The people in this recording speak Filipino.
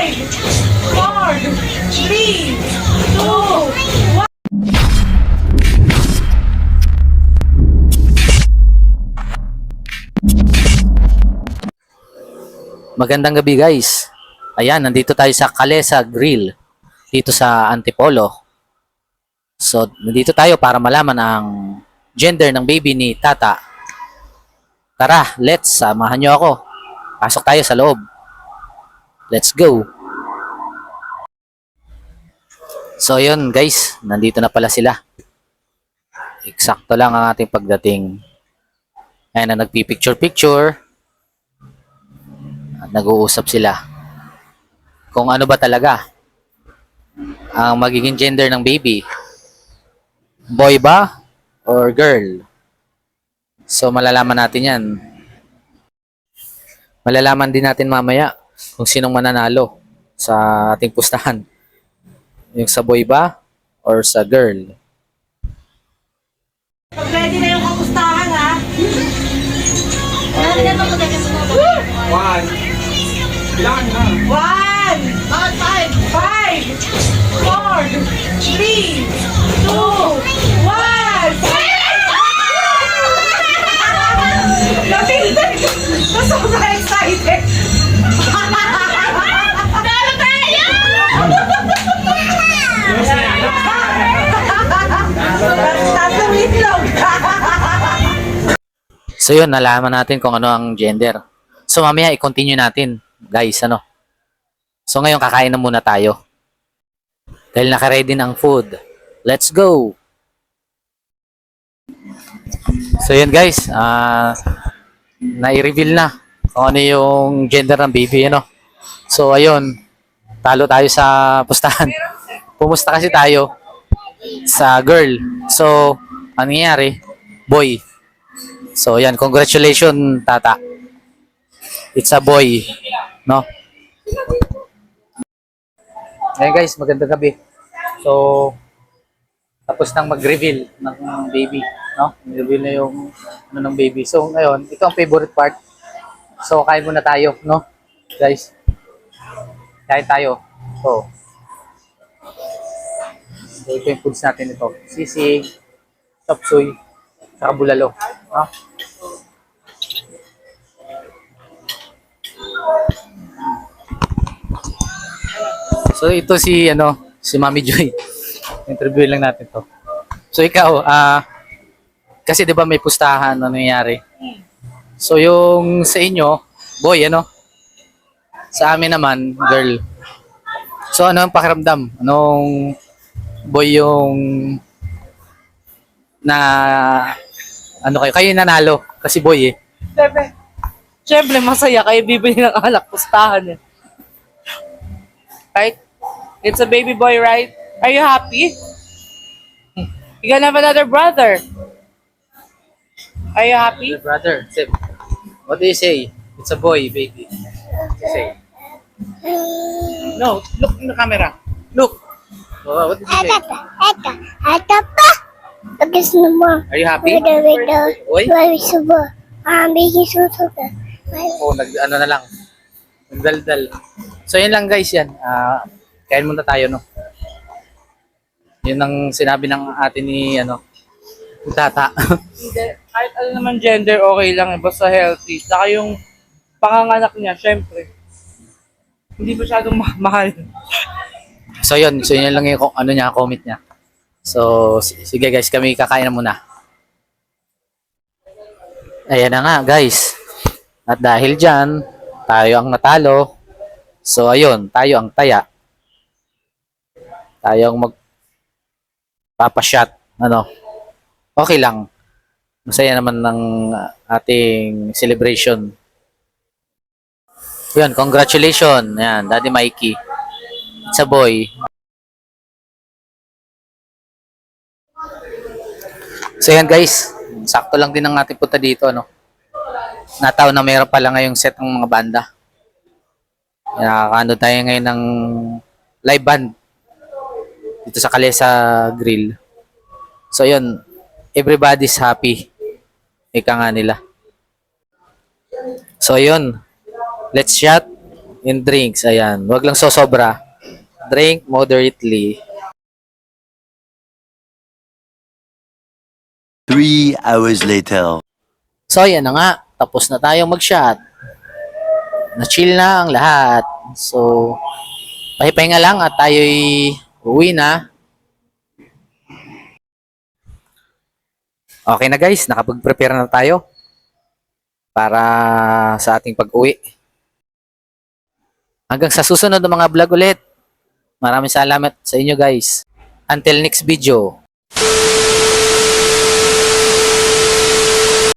5, 4, 3, 2, 1. Magandang gabi guys. Ayan, nandito tayo sa Calesa Grill dito sa Antipolo. So, nandito tayo para malaman ang gender ng baby ni Tata. Tara, let's samahan nyo ako. Pasok tayo sa loob. Let's go. So, yun guys, nandito na pala sila. Eksakto lang ang ating pagdating. Ayan na, nagpipicture-picture. At nag-uusap sila kung ano ba talaga ang magiging gender ng baby. Boy ba or girl? So malalaman natin yan. Malalaman din natin mamaya kung sinong mananalo sa ating pustahan. Yung sa boy ba or sa girl? Pag ready na yung kamustahan, ha? One. Ilan na? 1, 5, 4, 3, 2, 1. Natindig! Sobrang excited! Talo tayo! Tatlong itlog! So yun, nalaman natin kung ano ang gender. So mamaya i-continue natin, guys, ano. So ngayon kakain na muna tayo. Dahil naka-ready na ang food. Let's go. So yun guys, na-reveal na kung ano yung gender ng baby, ano. So ayun, talo tayo sa pustahan. Pumusta kasi tayo sa girl. So, ano nangyayari? Boy. So yan, congratulations Tata. It's a boy, no? Hey guys, magandang gabi. So, tapos nang mag-reveal ng baby, no? Reveal na yung ano ng baby. So, ngayon, ito ang favorite part. So, kain muna tayo, no? Guys, kain tayo. So, ito yung foods natin ito. Sisig, chop suey, saka bulalo, no? So ito si si Mami Joy. Interview lang natin 'to. So ikaw, kasi 'di ba may pustahan ano nangyayari? So yung sa inyo, boy Sa amin naman, girl. So ano ang pakiramdam? Anong boy yung na kayo yung nanalo kasi boy eh. Siyempre, masaya kayo bibili ng alak, pustahan eh. Right? It's a baby boy, right? Are you happy? You gonna have another brother. Are you happy? Your brother, Sip. What do you say? It's a boy, baby. What do you say? No, look in the camera. Look. Oh, what did you say? Ito pa. Tapos naman. Are you happy? Boy? Wala subo. Bigyan suso ka. Oh, ano na lang. Nagdaldal. So, yun lang guys yan. Kain muna tayo, no? Yun ang sinabi ng ate ni, Tata. Hindi, kahit ano naman gender, okay lang eh. Basta healthy. Saka yung panganganak niya, syempre. Hindi masyadong mahal. So, yun. So, yun lang yung comment niya. So, sige guys, kami kakain na muna. Ayan na nga, guys. At dahil dyan, tayo ang natalo. So, ayun, tayo ang taya. Tayo ang magpapashot. Okay lang. Masaya naman ng ating celebration. Yun, congratulations. Yan, Daddy Mikey. It's a boy. So yan guys, sakto lang din ang ating punta dito, Nataon na mayroon pala ngayong set ng mga banda. Nakakaano tayo ngayon ng live band dito sa Calesa Grill. So yun, everybody's happy. Ika nga nila. So yun, let's shot. in drinks, ayan. Huwag lang sosobra. Drink moderately. 3 hours later. So, ayan na nga. Tapos na tayong mag-shot. Na-chill na ang lahat. So, pahipahinga lang at tayo'y uwi na. Okay na guys, nakapag-prepare na tayo para sa ating pag-uwi. Hanggang sa susunod na mga vlog ulit. Maraming salamat sa inyo guys. Until next video.